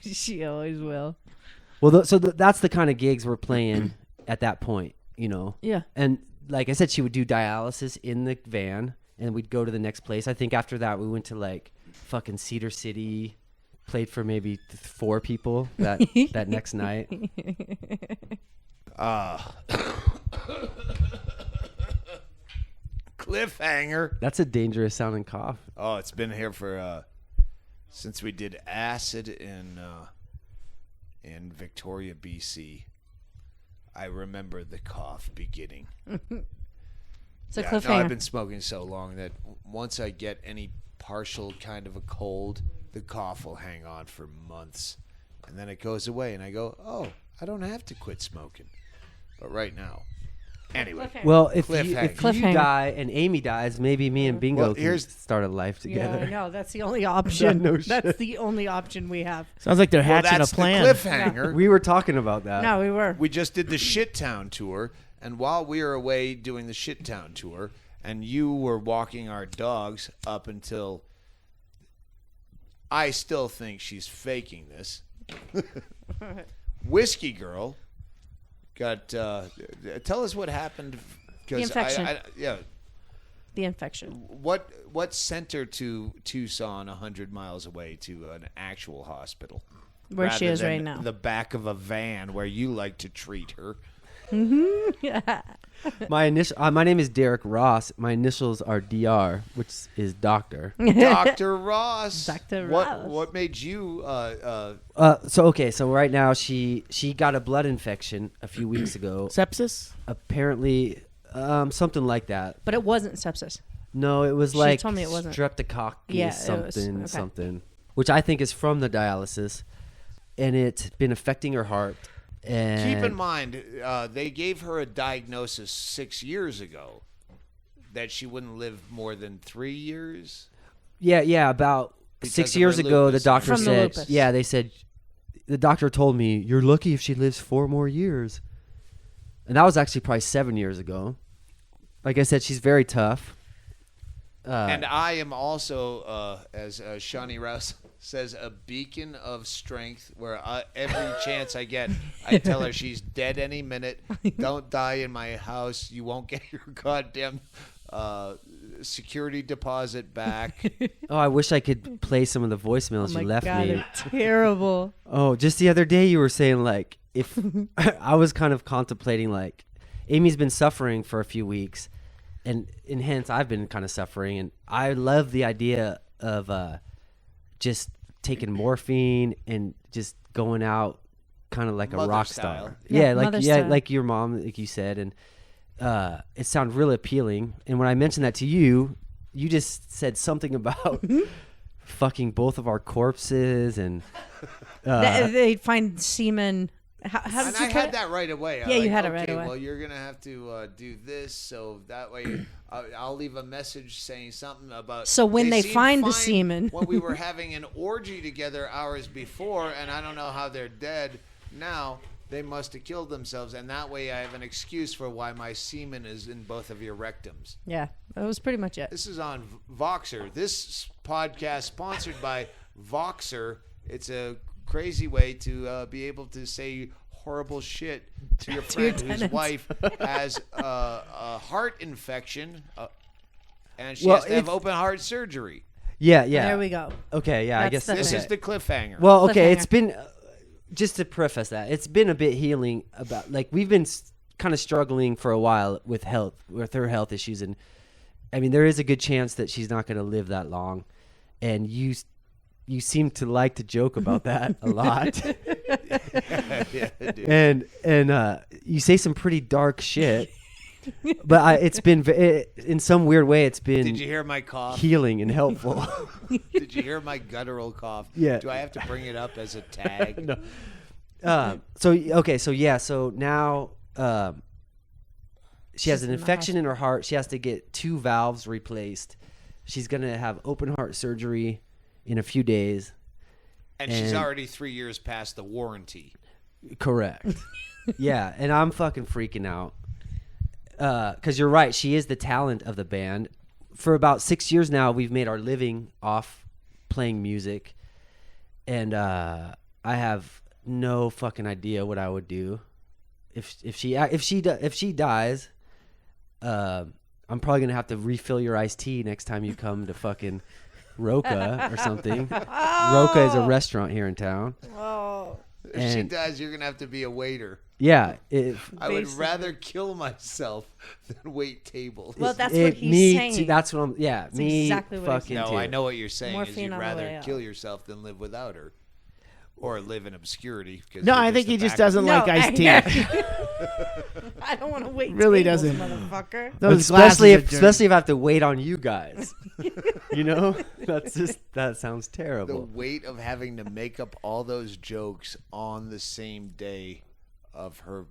She always will. Well, that's the kind of gigs we're playing at that point, you know? Yeah. And like I said, she would do dialysis in the van, and we'd go to the next place. I think after that, we went to like fucking Cedar City, played for maybe 4 people that next night. Cliffhanger. That's a dangerous sounding cough. Oh, it's been here for since we did acid in Victoria, BC. I remember the cough beginning. It's a No, cliffhanger. I've been smoking so long that once I get any partial kind of a cold, the cough will hang on for months. And then it goes away, and I go, oh, I don't have to quit smoking. But right now, Anyway, Well, if you Cliffhanger. die and Amy dies, maybe me and Bingo Well, can here's- start a life Yeah, together. no, that's the only option. no That's shit. the only option we have. Sounds like they're well, hatching that's a plan. the cliffhanger. We were talking about that. No, we were. We just did the Shit Town tour, and while we were away doing the Shit Town tour, and you were walking our dogs up until I still think she's faking this. Whiskey Girl got. Tell us what happened. 'Cause The infection. yeah. The infection. What sent her to Tucson, 100 miles away, to an actual hospital? Where she rather is right than now. The back of a van where you like to treat her. My name is Derrick Ross. My initials are DR, which is doctor. Dr. Ross. Dr. Ross. What made you So right now she got a blood infection a few weeks ago. Sepsis? Apparently, something like that. But it wasn't sepsis. No, it was She like told me it wasn't. streptococcus Yeah, it was. Okay. something, which I think is from the dialysis, and it's been affecting her heart. And keep in mind, they gave her a diagnosis 6 years ago that she wouldn't live more than 3 years. Yeah, about Because 6 of years her ago, the lupus. doctor From the said, lupus. yeah, they said, the doctor told me, you're lucky if she lives 4 more years. And that was actually probably 7 years ago. Like I said, she's very tough. And I am also, as Shawnee Rouse says, a beacon of strength where every chance I get, I tell her she's dead any minute. Don't die in my house. You won't get your goddamn security deposit back. Oh, I wish I could play some of the voicemails Oh my you left God, me. they're terrible. Oh, just the other day you were saying, like, if I was kind of contemplating, like, Amy's been suffering for a few weeks, and hence I've been kind of suffering, and I love the idea of just taking morphine and just going out kind of like a Mother rock style. star. Yeah, mother style. Like your mom, like you said, and it sounded really appealing. And when I mentioned that to you, you just said something about fucking both of our corpses and They find semen. How And did you I put had it? that right away. Yeah, you had it right okay, away. Well, you're going to have to do this, so that way I'll leave a message saying something about... So when they seemed find the fine semen- when we were having an orgy together hours before, and I don't know how they're dead now. They must have killed themselves, and that way I have an excuse for why my semen is in both of your rectums. Yeah, that was pretty much it. This is on Voxer. This podcast sponsored by Voxer. It's a crazy way to be able to say horrible shit to your friend whose tenants. wife has a heart infection, and she Well, has to have it's- open heart surgery. yeah. There we go. Okay, yeah, I That's guess the This thing. is the cliffhanger. Well, okay, Cliffhanger. it's been just to preface that, it's been a bit healing about, like, we've been kind of struggling for a while with her health issues, and I mean there is a good chance that she's not going to live that long, and you seem to like to joke about that a lot. Yeah, dude. and you say some pretty dark shit, but it's been in some weird way it's been Did you hear my cough? healing and helpful. Did you hear my guttural cough? Yeah. Do I have to bring it up as a tag? No. So now she has an infection in her heart. She has to get 2 valves replaced. She's gonna have open heart surgery in a few days. And she's And- already 3 years past the warranty. Correct. Yeah, and I'm fucking freaking out. Because you're right, she is the talent of the band. For about 6 years now, we've made our living off playing music, and I have no fucking idea what I would do if she dies. I'm probably gonna have to refill your iced tea next time you come to fucking Roca or something. Roca is a restaurant here in town. If she And- dies, you're going to have to be a waiter. Yeah, I would rather kill myself than wait tables. Well, that's what he's me saying. Too, that's what I'm. Yeah, That's me exactly what he's fucking no, too. I know what you're saying is Morphine you'd on the rather way out. kill yourself than live without her. Or live in obscurity. 'Cause No, you're I think the he just back- doesn't like iced tea. I don't want to wait. Really tables, doesn't. motherfucker. Those especially glasses are if dirty. especially if I have to wait on you guys. You know, that sounds The terrible. weight of having to make up all those jokes on the same day of her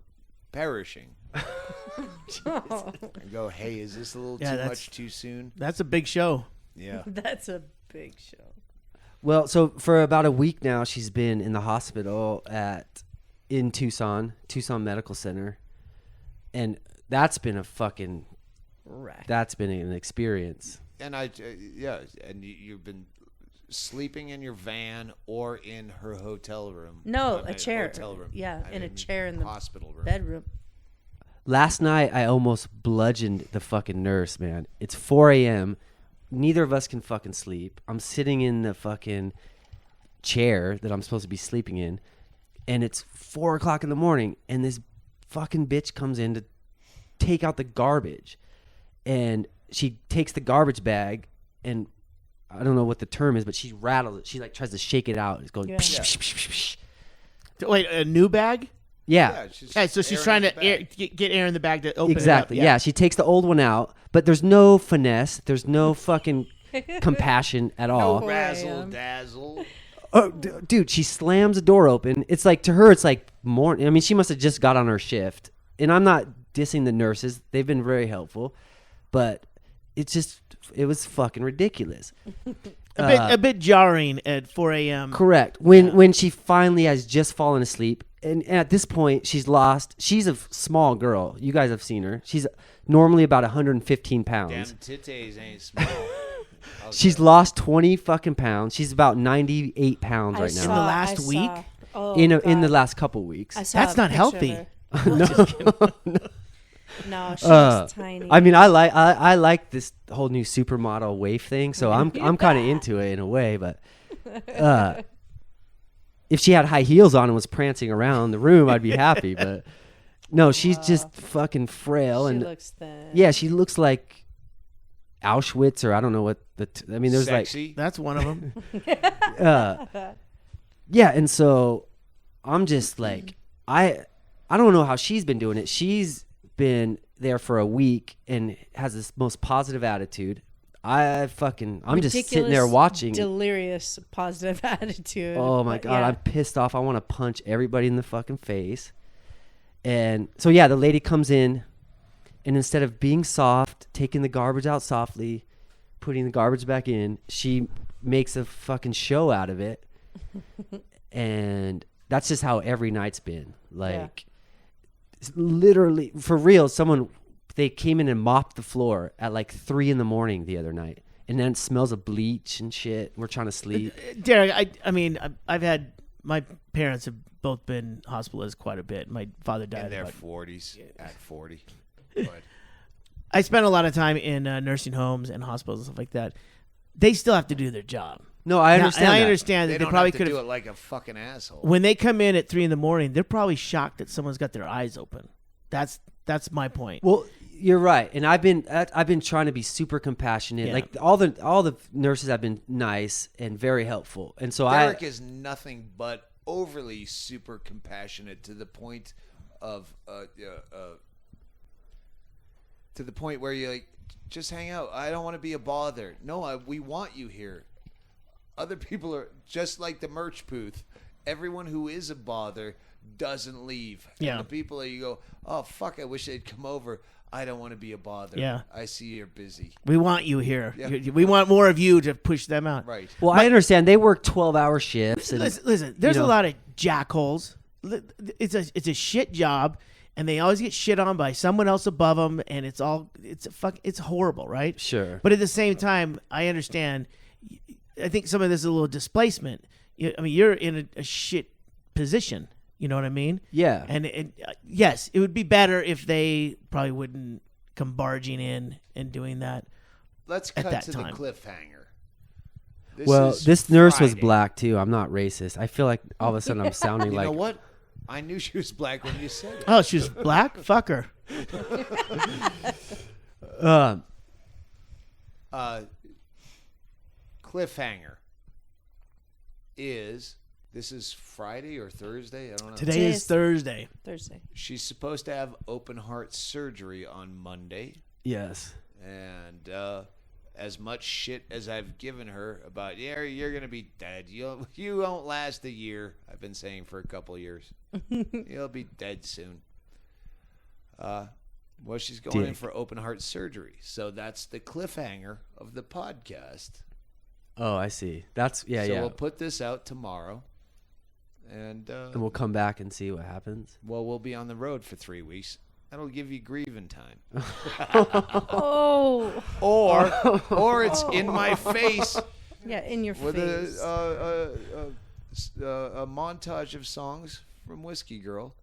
perishing. And go, hey, is this a little Yeah, too that's- much too soon? That's a big show. Yeah. That's a big show. Well, so for about a week now, she's been in the hospital in Tucson Medical Center, and that's been an experience. And and you've been sleeping in your van or in her hotel room. No, I a mean, chair. Hotel room. Yeah, I in a mean, chair in the hospital room. bedroom. Last night, I almost bludgeoned the fucking nurse, man. It's 4 a.m. Neither of us can fucking sleep. I'm sitting in the fucking chair that I'm supposed to be sleeping in, and it's 4 o'clock in the morning, and this fucking bitch comes in to take out the garbage. And she takes the garbage bag, and I don't know what the term is, but she rattles it. She like tries to shake it out. It's going. Yeah. Psh, psh, psh, psh, psh. Wait, a new bag? Yeah. Yeah, so she's trying to get air in the bag to open Exactly. it up. Yeah, she takes the old one out, but there's no finesse. There's no fucking compassion at all. No razzle dazzle. Oh, dude, she slams the door open. It's like, to her, it's like morning. I mean, she must have just got on her shift. And I'm not dissing the nurses. They've been very helpful. But it was fucking ridiculous. A bit jarring at 4 a.m. Correct. When she finally has just fallen asleep. And at this point, she's a small girl. You guys have seen her. She's normally about 115 pounds. Damn titties ain't small. She's lost 20 fucking pounds. She's about 98 pounds right now. In the last week? In the last couple weeks. That's not healthy. No, she's tiny. I mean, I like this whole new supermodel wave thing, so I'm kind of into it in a way. But if she had high heels on and was prancing around the room, I'd be happy. But no, she's just fucking frail. She And looks thin. yeah, she looks like Auschwitz, or I don't know what I mean, there's Sexy. That's one of them. yeah, and so I'm just like, I don't know how she's been doing it. She's been there for a week and has this most positive attitude. I'm just sitting there Ridiculous, watching. delirious positive attitude. Oh my But God, yeah. I'm pissed off. I want to punch everybody in the fucking face. And so, yeah, the lady comes in, and instead of being soft, taking the garbage out softly, putting the garbage back in, she makes a fucking show out of it. And that's just how every night's been. Like, literally, for real, they came in and mopped the floor at like 3 a.m. the other night. And then it smells of bleach and shit. We're trying to sleep. Derek, I mean, I've had, my parents have both been hospitalized quite a bit. My father died In their about 40s. At 40. But I spent a lot of time in nursing homes and hospitals and stuff like that. They still have to do their job. No, I understand. Now, I that. understand they that they don't probably have to could do have. it like a fucking asshole. When they come in at 3 a.m, they're probably shocked that someone's got their eyes open. That's my point. Well, you're right, and I've been trying to be super compassionate. Yeah. Like all the nurses have been nice and very helpful, and so Derek is nothing but overly super compassionate to the point of to the point where you're like, just hang out. I don't want to be a bother. No, we want you here. Other people are just like the merch booth. Everyone who is a bother doesn't leave. Yeah. And the people that you go, oh fuck, I wish they'd come over. I don't want to be a bother. Yeah. I see you're busy. We want you here. Yeah. We want more of you to push them out. Right. Well, I understand they work 12-hour shifts. And, Listen, there's you know, a lot of jackholes. It's a shit job, and they always get shit on by someone else above them, and it's horrible, right? Sure. But at the same time, I understand. I think some of this is a little displacement. I mean, you're in a shit position. You know what I mean? Yeah. And yes, it would be better if they probably wouldn't come barging in and doing that. Let's at cut that to time. the cliffhanger. This nurse was Friday. black too. I'm not racist. I feel like all of a sudden I'm sounding You like know what? I knew she was black when you said it. Oh, she was black? Fuck her. Cliffhanger is, this is Friday or Thursday? I don't know. Today is Thursday. Thursday. She's supposed to have open heart surgery on Monday. yes. And as much shit as I've given her about, yeah, you're going to be dead. You won't last a year, I've been saying for a couple of years. You'll be dead soon. Well, she's going in Dick. for open heart surgery. So that's the cliffhanger of the podcast. Oh, I see. That's yeah. So we'll put this out tomorrow. And we'll come back and see what happens. well, we'll be on the road for 3 weeks. That'll give you grieving time. Oh. Or it's in my face Yeah, in your with face. a montage of songs from Whiskey Girl.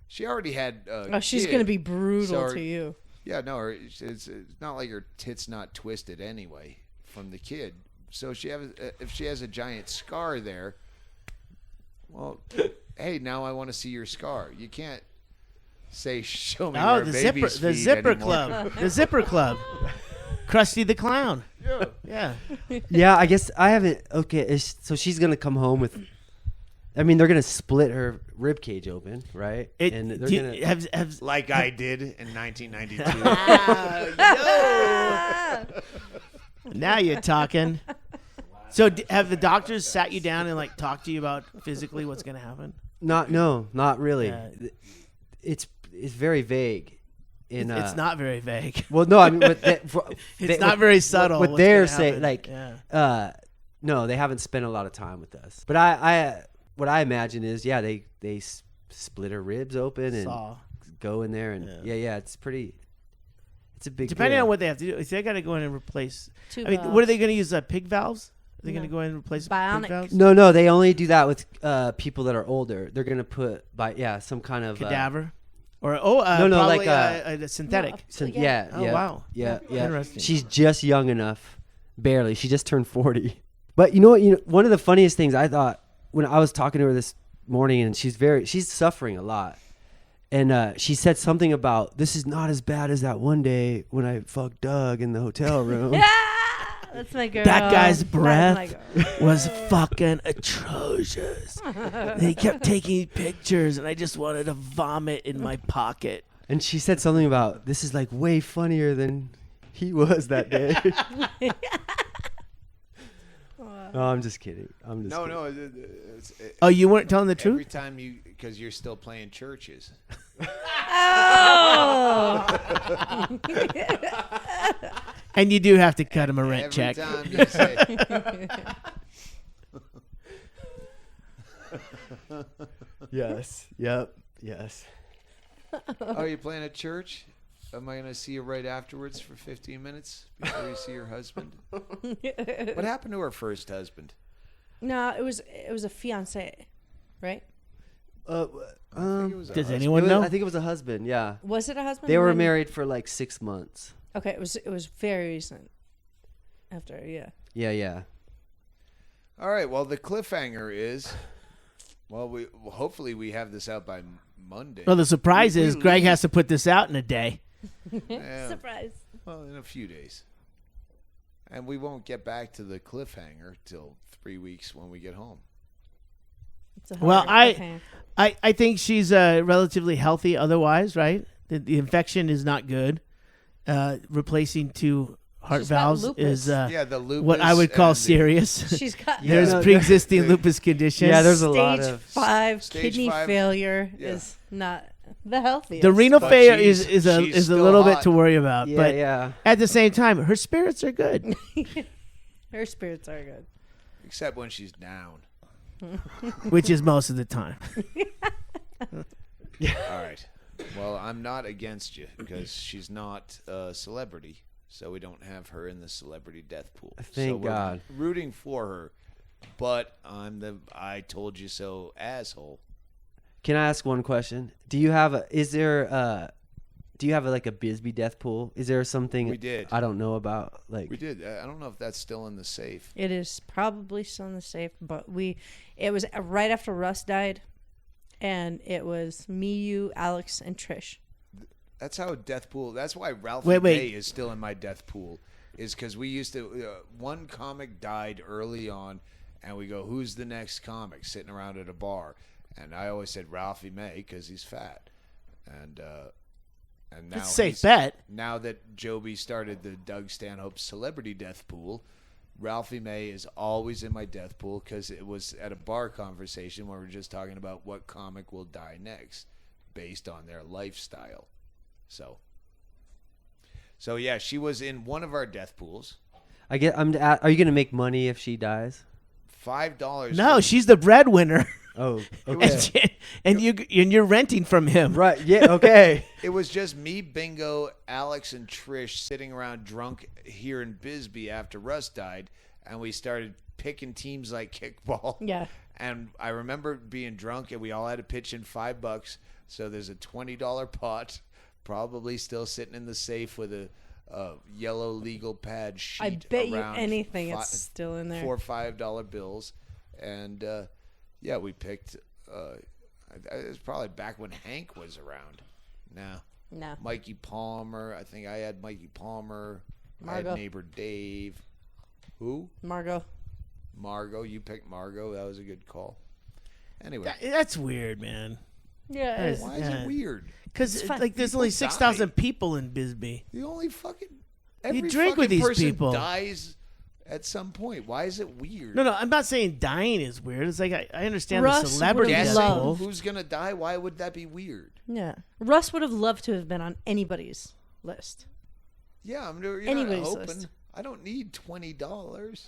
She already had. She's going to be brutal to you. Yeah, no, it's not like her tit's not twisted anyway from the kid. So if she has a giant scar there, well, hey, now I want to see your scar. You can't say show me where the babies zipper feed zipper anymore. club. The zipper club. Krusty the Clown. Yeah. Yeah, I guess I haven't. Okay, so she's gonna come home with. I mean, they're gonna split her rib cage open, right? And they're do you- gonna. have Like I did in 1992. now you're talking. So have the doctors sat you down and like talked to you about physically what's going to happen? Not really. Yeah. It's very vague. It's not very vague. Well, no, I mean, It's not very subtle. What what's they're gonna saying, happen. like, no, they haven't spent a lot of time with us. But what I imagine is, they split her ribs open and Saw. go in there and it's a big Depending deal. on what they have to do, if they got to go in and replace. Two I mean, valves. what are they going to use? Pig valves? Are they going to No. go in and replace Bionic. pig valves? No, they only do that with people that are older. They're gonna put some kind of Cadaver, or no, probably like a synthetic. Yeah. Oh, wow. Yeah. Interesting. She's just young enough, barely. She just turned 40. But you know what? One of the funniest things I thought when I was talking to her this morning, and she's suffering a lot, and she said something about this is not as bad as that one day when I fucked Doug in the hotel room. That's my girl. That guy's That's my breath girl. was fucking atrocious. They kept taking pictures, and I just wanted to vomit in my pocket. And she said something about this is like way funnier than he was that day. No, I'm just kidding. No. Oh, you weren't telling the Every truth? time because you're still playing churches. And you do have to cut him a rent Every check. time you say, Yes. Yep. Yes. oh, you're playing at church? Am I going to see you right afterwards for 15 minutes before you see your husband? What happened to her first husband? No, it was a fiance, right? I think it was a Does husband. anyone know? I think it was a husband. Yeah. Was it a husband? They were When- married for like 6 months. Okay, it was very recent. After, yeah. Yeah. All right. Well, the cliffhanger is, hopefully we have this out by Monday. Well, the surprise We is Greg leave- has to put this out in a day. Yeah, Surprise. well, in a few days. And we won't get back to the cliffhanger till 3 weeks when we get home. It's a Well, hard cliffhanger. I think she's relatively healthy otherwise, right? The infection is not good. Replacing 2 heart She's got valves lupus. is The lupus. what I would call and the- serious. She's got There's no, pre-existing the- lupus conditions. Yeah, there's a lot stage of 5 Stage kidney 5, failure yeah. is not the healthiest. the renal But failure she's is a still little bit hot. to worry about, Yeah, but yeah. at the same time, her spirits are good. Her spirits are good. Except when she's down. Which is most of the time. All right. Well, I'm not against you because she's not a celebrity, so we don't have her in the celebrity death pool. Thank so we're God. Rooting for her, but I'm the I told you so asshole. Can I ask one question? Do you have like a Bisbee death pool? Is there something We did. I don't know about? Like We did. I don't know if that's still in the safe. It is probably still in the safe, but it was right after Russ died, and it was me, you, Alex, and Trish. That's how a death pool. That's why Ralphie Wait. May is still in my death pool. Is because we used to. One comic died early on, and we go, "Who's the next comic?" Sitting around at a bar, and I always said Ralphie May because he's fat, and now It's a safe he's- bet. Now that Jobi started the Doug Stanhope celebrity death pool, Ralphie May is always in my death pool because it was at a bar conversation where we were just talking about what comic will die next. based on their lifestyle. So yeah, she was in one of our death pools. Are you gonna make money if she dies? $5. No, she's the breadwinner. Oh, okay. and you're renting from him. Right. Yeah. Okay. It was just me, Bingo, Alex, and Trish sitting around drunk here in Bisbee after Russ died, and we started picking teams like kickball. Yeah. And I remember being drunk, and we all had to pitch in $5. So there's a $20 pot, probably still sitting in the safe with a yellow legal pad sheet. I bet you around anything it's still in there. $4 $5 bills, and yeah, we picked. It was probably back when Hank was around. No. Mikey Palmer. I think I had Mikey Palmer. I Margot. had neighbor Dave. Who? Margot. You picked Margot. That was a good call. Anyway, That's weird, man. Yeah. why is it weird? Because fun. like there's only People 6,000 people in Bisbee. The only fucking You drink with these person people. dies at some point. Why is it weird? No, I'm not saying dying is weird. It's like I understand Russ the celebrity would Guessing love- level. who's gonna die? Why would that be weird? Yeah. Russ would have loved to have been on anybody's list. Yeah, you're not Anybody's hoping. list. I don't need $20.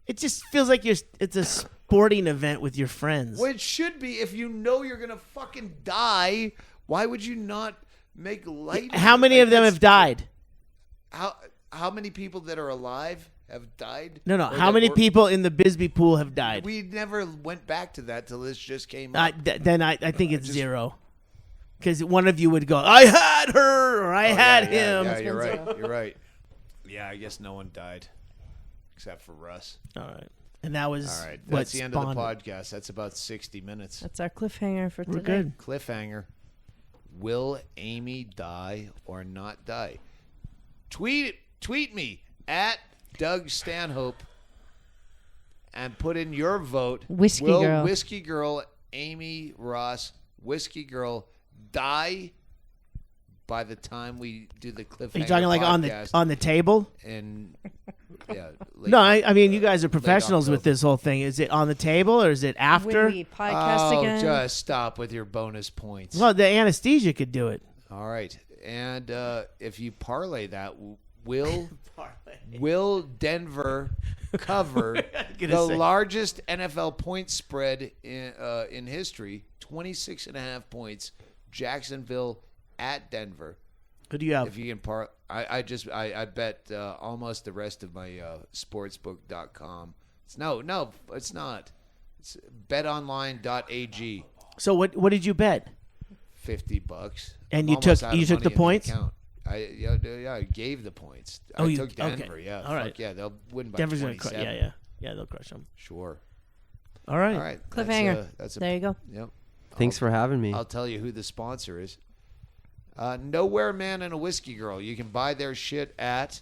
It just feels like it's a sporting event with your friends. Well, it should be. If you know you're gonna fucking die, why would you not make light? How many of them have died? How many people that are alive have died? No. Or How that many were- people in the Bisbee pool have died? We never went back to that till this just came up. Then I think it's zero. Because one of you would go, I had her, or I had him. Yeah, you're been right. You're right. Yeah, I guess no one died except for Russ. All right. And that was All right, what that's the end spawned of it. the podcast. That's about 60 minutes. That's our cliffhanger for today. We're good. Cliffhanger. Will Amy die or not die? Tweet me at Doug Stanhope and put in your vote. Whiskey Will Girl. Whiskey Girl, Amy Ross, Whiskey Girl die by the time we do the Cliffhanger Are you talking like podcast on the table? and yeah. late- No, I mean you guys are professionals with October. this whole thing. Is it on the table or is it after? When we podcast Oh, again. just stop with your bonus points. Well, the anesthesia could do it. All right. And if you parlay that, will Denver cover gonna the say. largest NFL point spread in history, 26.5 points, Jacksonville at Denver? Who do you have? If you can I bet almost the rest of my sportsbook.com. It's not. It's betonline.ag. So what did you bet? $50. And I'm you almost took- out of you took money the in points? account. I gave the points. Oh, I you- took Denver. okay. Yeah. All right. Fuck yeah, they'll win by Denver's gonna 27. yeah, they'll crush them. Sure. All right. All right. Cliffhanger. That's a There you go. Yep. Thanks for having me. I'll tell you who the sponsor is. Nowhere Man and a Whiskey Girl. You can buy their shit at.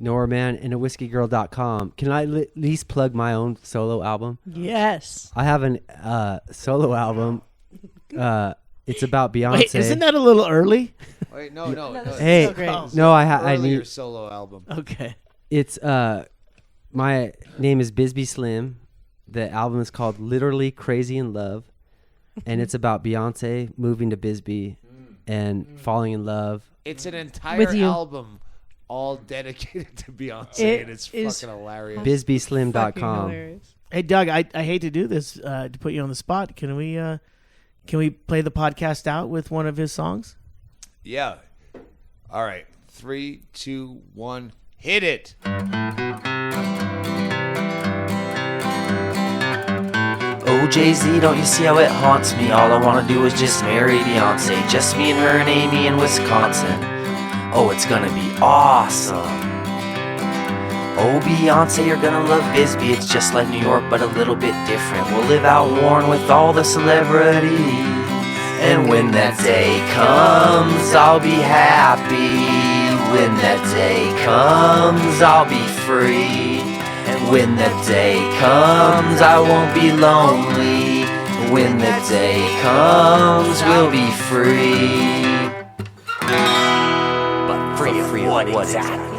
NoRaManandAWhiskeyGirl.com. Can I at least plug my own solo album? Yes. I have an solo album. It's about Beyonce. Wait, isn't that a little early? Wait, no. Hey, so great. no, I Earlier need. solo album. Okay. It's my name is Bisbee Slim. The album is called Literally Crazy in Love, and it's about Beyonce moving to Bisbee and falling in love. It's an entire With you. album all dedicated to Beyonce, It and it's is fucking hilarious. Fucking BisbeeSlim.com. hilarious. Hey Doug, I hate to do this to put you on the spot. Can we play the podcast out with one of his songs? Yeah. All right. 3, 2, 1. Hit it. Oh, Jay-Z, don't you see how it haunts me? All I wanna do is just marry Beyonce. Just me and her and Amy in Wisconsin. Oh, it's gonna be awesome. Oh, Beyonce, you're gonna love Bisbee. It's just like New York, but a little bit different. We'll live out worn with all the celebrities. And when that day comes, I'll be happy. When that day comes, I'll be free. And when that day comes, I won't be lonely. When that day comes, we'll be free. But free of what exactly?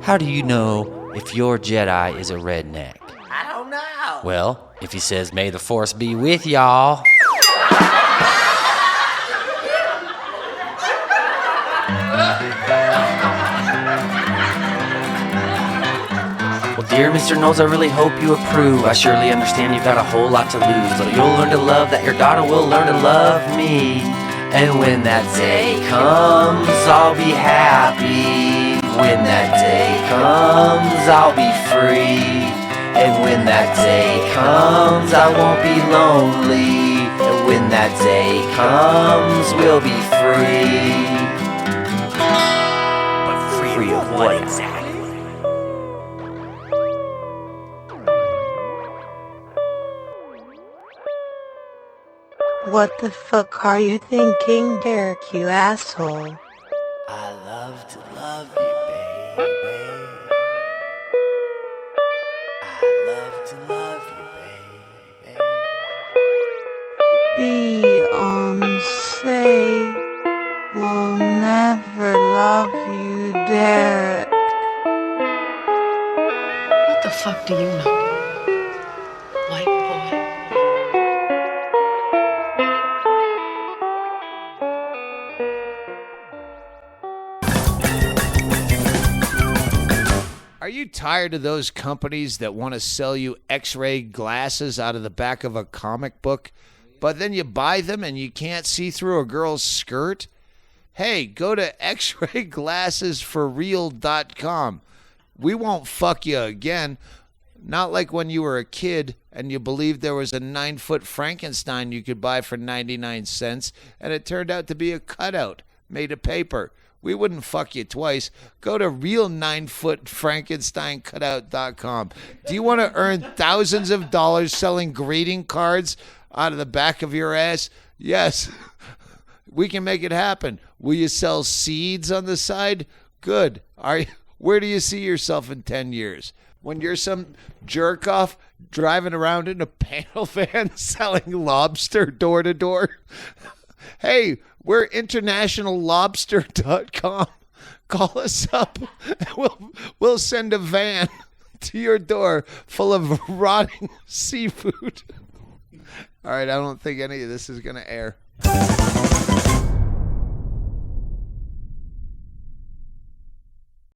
How do you know if your Jedi is a redneck? I don't know. Well, If he says, may the force be with y'all. Well, dear Mr. Knowles, I really hope you approve. I surely understand you've got a whole lot to lose, but you'll learn to love that your daughter will learn to love me. And when that day comes, I'll be happy. When that day comes, I'll be free. And when that day comes, I won't be lonely. And when that day comes, we'll be free. But free of what exactly? What the fuck are you thinking, Derrick, you asshole? I love to love you, baby. I love to love you, baby. Beyoncé will never love you, Derrick. What the fuck do you know? White boy. Are you tired of those companies that want to sell you X-ray glasses out of the back of a comic book, but then you buy them and you can't see through a girl's skirt? Hey, go to xrayglassesforreal.com. We won't fuck you again. Not like when you were a kid and you believed there was a 9-foot Frankenstein you could buy for 99 cents and it turned out to be a cutout made of paper. We wouldn't fuck you twice. Go to real9footfrankensteincutout.com. Do you want to earn thousands of dollars selling greeting cards out of the back of your ass? Yes, we can make it happen. Will you sell seeds on the side? Good. Where do you see yourself in 10 years? When you're some jerk off driving around in a panel van selling lobster door to door? Hey, we're internationallobster.com. Call us up and we'll send a van to your door full of rotting seafood. All right, I don't think any of this is going to air.